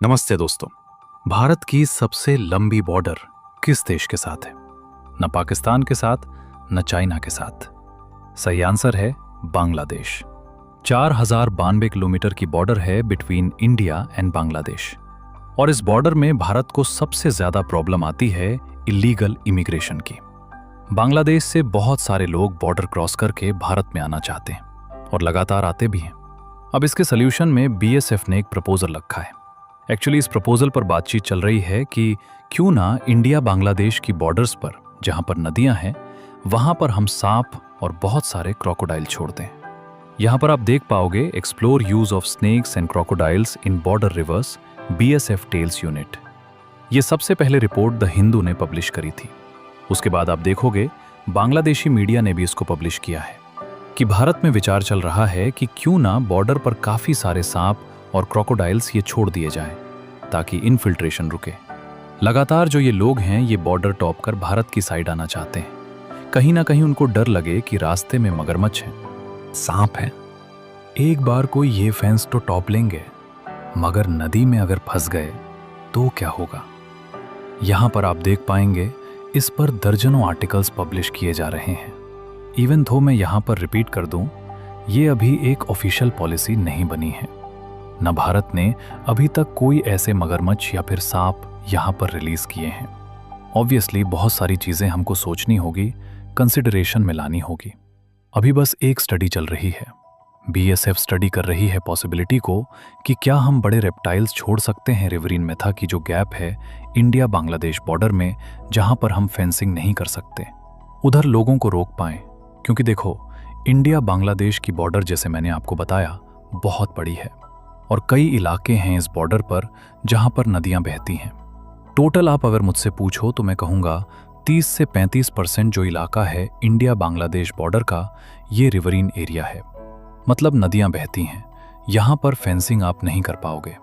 नमस्ते दोस्तों। भारत की सबसे लंबी बॉर्डर किस देश के साथ है? न पाकिस्तान के साथ, न चाइना के साथ। सही आंसर है बांग्लादेश। 4092 किलोमीटर की बॉर्डर है बिटवीन इंडिया एंड बांग्लादेश। और इस बॉर्डर में भारत को सबसे ज्यादा प्रॉब्लम आती है इलीगल इमिग्रेशन की। बांग्लादेश से बहुत सारे लोग बॉर्डर क्रॉस करके भारत में आना चाहते हैं और लगातार आते भी हैं। अब इसके सोल्यूशन में बीएसएफ ने एक प्रपोजल रखा है। एक्चुअली इस प्रपोजल पर बातचीत चल रही है कि क्यों ना इंडिया बांग्लादेश की बॉर्डर्स पर, जहां पर नदियां हैं, वहां पर हम सांप और बहुत सारे क्रोकोडाइल छोड़ दें। यहां पर आप देख पाओगे explore use of snakes and crocodiles in border rivers, BSF tells unit. ये सबसे पहले रिपोर्ट द हिंदू ने पब्लिश करी थी। उसके बाद आप देखोगे बांग्लादेशी मीडिया ने भी इसको पब्लिश किया है कि भारत में विचार चल रहा है कि क्यों ना बॉर्डर पर काफी सारे सांप और क्रोकोडाइल्स ये छोड़ दिए जाएं ताकि इनफिल्ट्रेशन रुके। लगातार जो ये लोग हैं ये बॉर्डर टॉप कर भारत की साइड आना चाहते हैं। कहीं ना कहीं उनको डर लगे कि रास्ते में मगरमच्छ हैं, सांप हैं। एक बार कोई ये फेंस तो टॉप लेंगे, मगर नदी में अगर फंस गए तो क्या होगा? यहां पर आप देख पाएंगे इस पर दर्जनों आर्टिकल्स पब्लिश किए जा रहे हैं। इवन थो मैं यहां पर रिपीट कर दूं, ये अभी एक ऑफिशियल पॉलिसी नहीं बनी है। न भारत ने अभी तक कोई ऐसे मगरमच्छ या फिर सांप यहां पर रिलीज किए हैं। ऑब्वियसली बहुत सारी चीजें हमको सोचनी होगी, कंसिडरेशन में लानी होगी। अभी बस एक स्टडी चल रही है। बीएसएफ स्टडी कर रही है पॉसिबिलिटी को कि क्या हम बड़े रेप्टाइल्स छोड़ सकते हैं रिवरीन मेथा की जो गैप है इंडिया बांग्लादेश बॉर्डर में, जहां पर हम फेंसिंग नहीं कर सकते, उधर लोगों को रोक पाएं। क्योंकि देखो, इंडिया बांग्लादेश की बॉर्डर, जैसे मैंने आपको बताया, बहुत बड़ी है और कई इलाके हैं इस बॉर्डर पर जहां पर नदियां बहती हैं। टोटल आप अगर मुझसे पूछो तो मैं कहूंगा 30 से 35% जो इलाका है इंडिया बांग्लादेश बॉर्डर का, ये रिवरीन एरिया है। मतलब नदियां बहती हैं, यहां पर फेंसिंग आप नहीं कर पाओगे।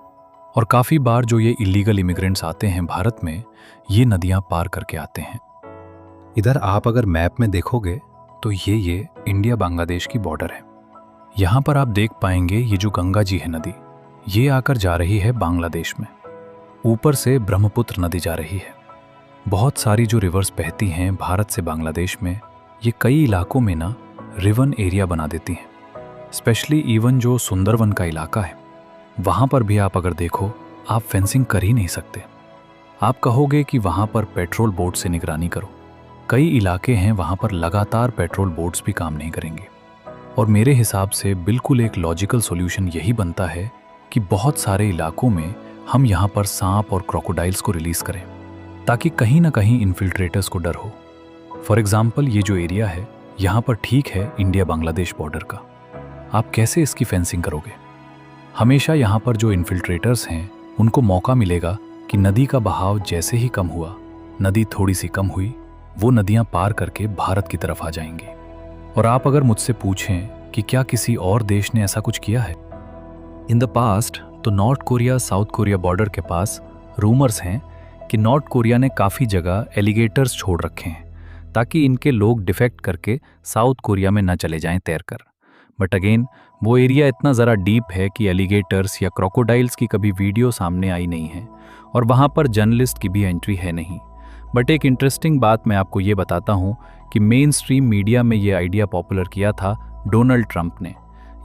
और काफी बार जो ये इलीगल इमिग्रेंट्स आते हैं भारत में, ये नदियां पार करके आते हैं। इधर आप अगर मैप में देखोगे तो ये इंडिया बांग्लादेश की बॉर्डर है। यहां पर आप देख पाएंगे ये जो गंगा जी है नदी, ये आकर जा रही है बांग्लादेश में। ऊपर से ब्रह्मपुत्र नदी जा रही है। बहुत सारी जो रिवर्स बहती हैं भारत से बांग्लादेश में, ये कई इलाकों में ना रिवन एरिया बना देती हैं। स्पेशली इवन जो सुंदरवन का इलाका है, वहां पर भी आप अगर देखो, आप फेंसिंग कर ही नहीं सकते। आप कहोगे कि वहां पर पेट्रोल बोट से निगरानी करो। कई इलाके हैं वहां पर लगातार पेट्रोल बोट्स भी काम नहीं करेंगे। और मेरे हिसाब से बिल्कुल एक लॉजिकल सॉल्यूशन यही बनता है कि बहुत सारे इलाकों में हम यहाँ पर सांप और क्रोकोडाइल्स को रिलीज करें, ताकि कहीं ना कहीं इन्फिल्ट्रेटर्स को डर हो। फॉर एग्जाम्पल, ये जो एरिया है यहाँ पर ठीक है इंडिया बांग्लादेश बॉर्डर का, आप कैसे इसकी फेंसिंग करोगे? हमेशा यहाँ पर जो इन्फिल्ट्रेटर्स हैं उनको मौका मिलेगा कि नदी का बहाव जैसे ही कम हुआ, नदी थोड़ी सी कम हुई, वो नदियाँ पार करके भारत की तरफ आ जाएंगी। और आप अगर मुझसे पूछें कि क्या किसी और देश ने ऐसा कुछ किया है इन द पास्ट, तो north Korea south Korea border के पास रूमर्स हैं कि नॉर्थ कोरिया ने काफ़ी जगह एलिगेटर्स छोड़ रखे हैं ताकि इनके लोग डिफेक्ट करके साउथ कोरिया में न चले जाएं तैरकर। बट अगेन, वो एरिया इतना ज़रा डीप है कि एलिगेटर्स या क्रोकोडाइल्स की कभी वीडियो सामने आई नहीं है और वहाँ पर जर्नलिस्ट की भी एंट्री है नहीं। बट एक इंटरेस्टिंग बात मैं आपको ये बताता हूँ कि मेन स्ट्रीम मीडिया में ये आइडिया पॉपुलर किया था डोनाल्ड ट्रंप ने।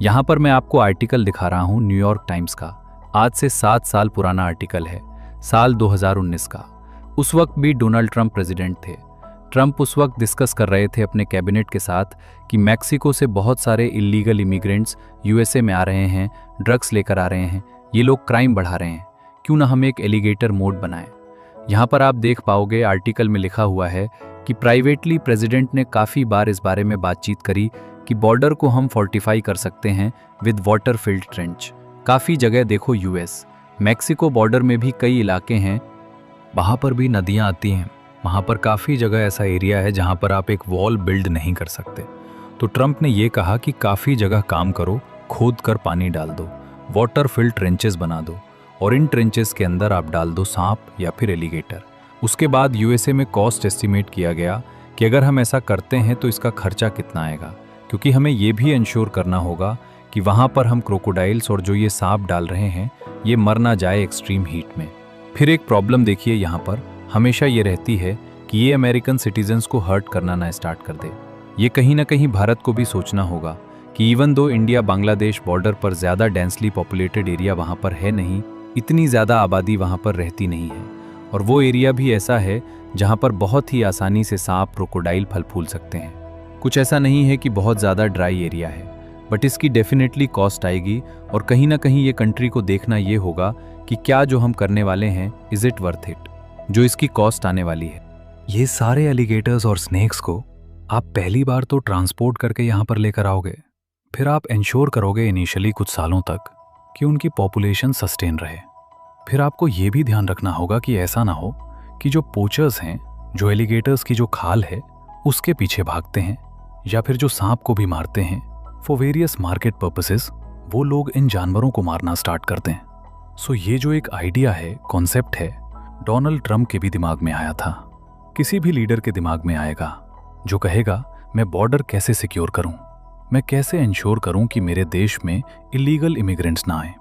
यहाँ पर मैं आपको आर्टिकल दिखा रहा हूँ न्यूयॉर्क टाइम्स का। आज से 7 साल पुराना आर्टिकल है, साल 2019 का। उस वक्त भी डोनाल्ड ट्रंप प्रेसिडेंट थे। ट्रंप उस वक्त डिस्कस कर रहे थे अपने कैबिनेट के साथ कि मैक्सिको से बहुत सारे इलीगल इमिग्रेंट्स यूएसए में आ रहे हैं, ड्रग्स लेकर आ रहे हैं, ये लोग क्राइम बढ़ा रहे हैं, क्यों ना हम एक एलिगेटर मोड बनाएं। यहाँ पर आप देख पाओगे आर्टिकल में लिखा हुआ है कि प्राइवेटली प्रेसिडेंट ने काफ़ी बार इस बारे में बातचीत करी कि बॉर्डर को हम फोर्टिफाई कर सकते हैं विद वाटर फिल्ड ट्रेंच। काफ़ी जगह देखो, यूएस मैक्सिको बॉर्डर में भी कई इलाके हैं, वहाँ पर भी नदियाँ आती हैं। वहाँ पर काफ़ी जगह ऐसा एरिया है जहाँ पर आप एक वॉल बिल्ड नहीं कर सकते। तो ट्रंप ने ये कहा कि काफ़ी जगह काम करो, खोद कर पानी डाल दो, वाटर फिल्ड ट्रेंचेस बना दो और इन ट्रेंचेस के अंदर आप डाल दो सांप या फिर एलिगेटर। उसके बाद यूएसए में कॉस्ट एस्टिमेट किया गया कि अगर हम ऐसा करते हैं तो इसका खर्चा कितना आएगा, क्योंकि हमें ये भी इंश्योर करना होगा कि वहाँ पर हम क्रोकोडाइल्स और जो ये सांप डाल रहे हैं ये मर ना जाए एक्सट्रीम हीट में। फिर एक प्रॉब्लम देखिए यहाँ पर हमेशा ये रहती है कि ये अमेरिकन सिटीजन्स को हर्ट करना ना स्टार्ट कर दे। ये कहीं ना कहीं भारत को भी सोचना होगा कि even though India Bangladesh border पर ज़्यादा डेंसली पॉपुलेटेड एरिया वहाँ पर है नहीं, इतनी ज़्यादा आबादी वहाँ पर रहती नहीं है, और वो एरिया भी ऐसा है जहाँ पर बहुत ही आसानी से सांप क्रोकोडाइल फल फूल सकते हैं। कुछ ऐसा नहीं है कि बहुत ज़्यादा ड्राई एरिया है, बट इसकी डेफिनेटली कॉस्ट आएगी, और कहीं ना कहीं ये कंट्री को देखना ये होगा कि क्या जो हम करने वाले हैं इज़ इट वर्थ इट, जो इसकी कॉस्ट आने वाली है। ये सारे एलिगेटर्स और स्नेक्स को आप पहली बार तो ट्रांसपोर्ट करके यहाँ पर लेकर आओगे, फिर आप इंश्योर करोगे इनिशियली कुछ सालों तक कि उनकी पॉपुलेशन सस्टेन रहे। फिर आपको ये भी ध्यान रखना होगा कि ऐसा ना हो कि जो पोचर्स हैं, जो एलिगेटर्स की जो खाल है उसके पीछे भागते हैं, या फिर जो सांप को भी मारते हैं फॉर वेरियस मार्केट पर्पसेस, वो लोग इन जानवरों को मारना स्टार्ट करते हैं। सो ये जो एक आइडिया है, कॉन्सेप्ट है, डोनाल्ड ट्रंप के भी दिमाग में आया था। किसी भी लीडर के दिमाग में आएगा जो कहेगा मैं बॉर्डर कैसे सिक्योर करूं, मैं कैसे इंश्योर करूं कि मेरे देश में इलीगल इमिग्रेंट्स ना आए।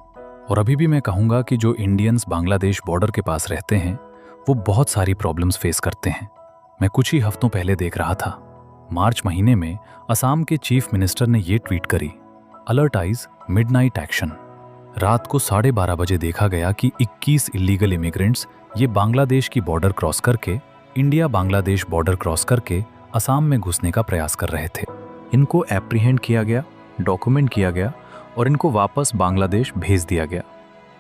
और अभी भी मैं कहूंगा कि जो इंडियंस बांग्लादेश बॉर्डर के पास रहते हैं वो बहुत सारी प्रॉब्लम्स फेस करते हैं। मैं कुछ ही हफ्तों पहले देख रहा था, मार्च महीने में असम के चीफ मिनिस्टर ने ये ट्वीट करी, अलर्ट आइज मिडनाइट एक्शन। रात को 12:30 बजे देखा गया कि 21 इलीगल इमिग्रेंट्स ये बांग्लादेश की बॉर्डर क्रॉस करके, इंडिया बांग्लादेश बॉर्डर क्रॉस करके असम में घुसने का प्रयास कर रहे थे। इनको एप्रीहेंड किया गया, डॉक्यूमेंट किया गया और इनको वापस बांग्लादेश भेज दिया गया।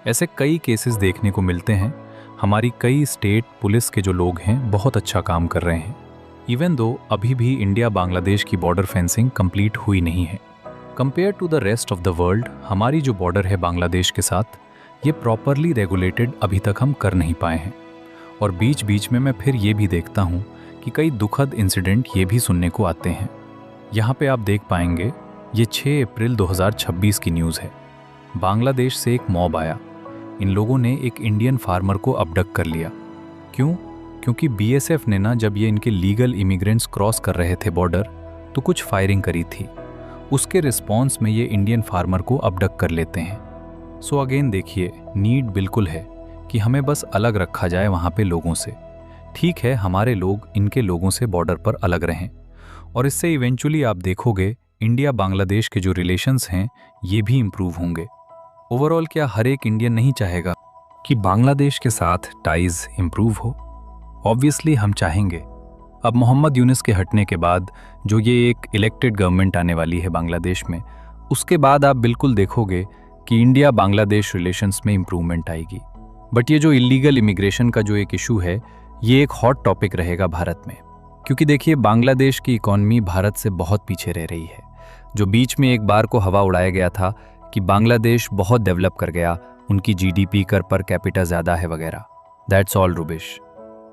ऐसे कई केसेस देखने को मिलते हैं। हमारी कई स्टेट पुलिस के जो लोग हैं बहुत अच्छा काम कर रहे हैं, इवन दो अभी भी इंडिया बांग्लादेश की बॉर्डर फेंसिंग कंप्लीट हुई नहीं है। Compare to the rest of the world, हमारी जो बॉर्डर है बांग्लादेश के साथ, ये प्रॉपरली रेगुलेटेड अभी तक हम कर नहीं पाए हैं। और बीच बीच में मैं फिर ये भी देखता हूँ कि कई दुखद इंसिडेंट ये भी सुनने को आते हैं। यहाँ पे आप देख पाएंगे, ये 6 अप्रैल 2026 की न्यूज़ है। बांग्लादेश से एक मॉब आया, इन लोगों ने एक इंडियन फार्मर को अबडक्ट कर लिया। क्यों? क्योंकि बीएसएफ ने ना जब ये इनके लीगल इमिग्रेंट्स क्रॉस कर रहे थे बॉर्डर तो कुछ फायरिंग करी थी। उसके रिस्पॉन्स में ये इंडियन फार्मर को अबडक्ट कर लेते हैं। सो अगेन देखिए, नीड बिल्कुल है कि हमें बस अलग रखा जाए वहाँ पे लोगों से। ठीक है, हमारे लोग इनके लोगों से बॉर्डर पर अलग रहें, और इससे इवेंचुअली आप देखोगे इंडिया बांग्लादेश के जो रिलेशंस हैं ये भी इम्प्रूव होंगे। ओवरऑल क्या हर एक इंडियन नहीं चाहेगा कि बांग्लादेश के साथ टाइज इम्प्रूव हो? ऑब्वियसली हम चाहेंगे। अब मोहम्मद यूनुस के हटने के बाद जो ये एक इलेक्टेड गवर्नमेंट आने वाली है बांग्लादेश में, उसके बाद आप बिल्कुल देखोगे कि इंडिया बांग्लादेश रिलेशंस में इम्प्रूवमेंट आएगी। बट ये जो इलीगल इमिग्रेशन का जो एक इशू है, ये एक हॉट टॉपिक रहेगा भारत में, क्योंकि देखिए बांग्लादेश की इकॉनमी भारत से बहुत पीछे रह रही है। जो बीच में एक बार को हवा उड़ाया गया था कि बांग्लादेश बहुत डेवलप कर गया, उनकी जीडीपी कर पर कैपिटा ज़्यादा है वगैरह, दैट्स ऑल रुबिश।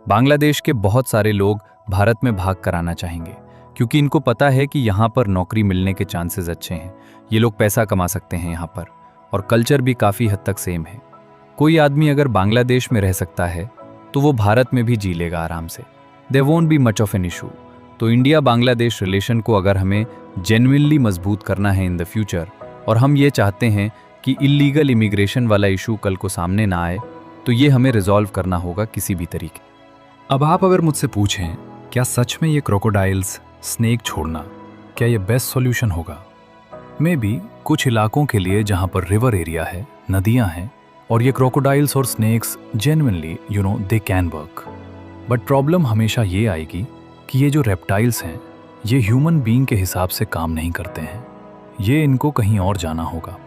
बांग्लादेश के बहुत सारे लोग भारत में भाग कर आना चाहेंगे, क्योंकि इनको पता है कि यहाँ पर नौकरी मिलने के चांसेस अच्छे हैं, ये लोग पैसा कमा सकते हैं यहाँ पर, और कल्चर भी काफ़ी हद तक सेम है। कोई आदमी अगर बांग्लादेश में रह सकता है तो वो भारत में भी जी लेगा आराम से, there won't be much of an issue. तो इंडिया बांग्लादेश रिलेशन को अगर हमें जेन्युइनली मजबूत करना है इन द फ्यूचर, और हम ये चाहते हैं कि इलीगल इमिग्रेशन वाला इशू कल को सामने ना आए, तो ये हमें रिजॉल्व करना होगा किसी भी तरीके। अब आप अगर मुझसे पूछें क्या सच में ये क्रोकोडाइल्स, स्नेक छोड़ना क्या ये बेस्ट सॉल्यूशन होगा? मे बी कुछ इलाकों के लिए जहाँ पर रिवर एरिया है, नदियाँ हैं, और ये क्रोकोडाइल्स और snakes genuinely they can work. But problem हमेशा ये आएगी कि ये जो रेप्टाइल्स हैं ये ह्यूमन बीइंग के हिसाब से काम नहीं करते हैं। ये इनको कहीं और जाना होगा,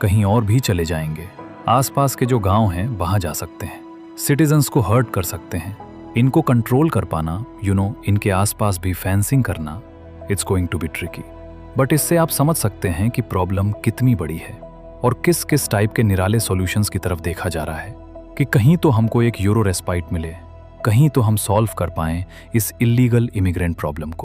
कहीं और भी चले जाएंगे। आसपास के जो गांव हैं वहाँ जा सकते हैं, सिटीजन्स को हर्ट कर सकते हैं। इनको कंट्रोल कर पाना, इनके आसपास भी फेंसिंग करना, it's going to be tricky. But इससे आप समझ सकते हैं कि प्रॉब्लम कितनी बड़ी है और किस किस टाइप के निराले सॉल्यूशंस की तरफ देखा जा रहा है कि कहीं तो हमको एक यूरो रेस्पाइट मिले, कहीं तो हम सॉल्व कर पाएं इस इलीगल इमिग्रेंट प्रॉब्लम को।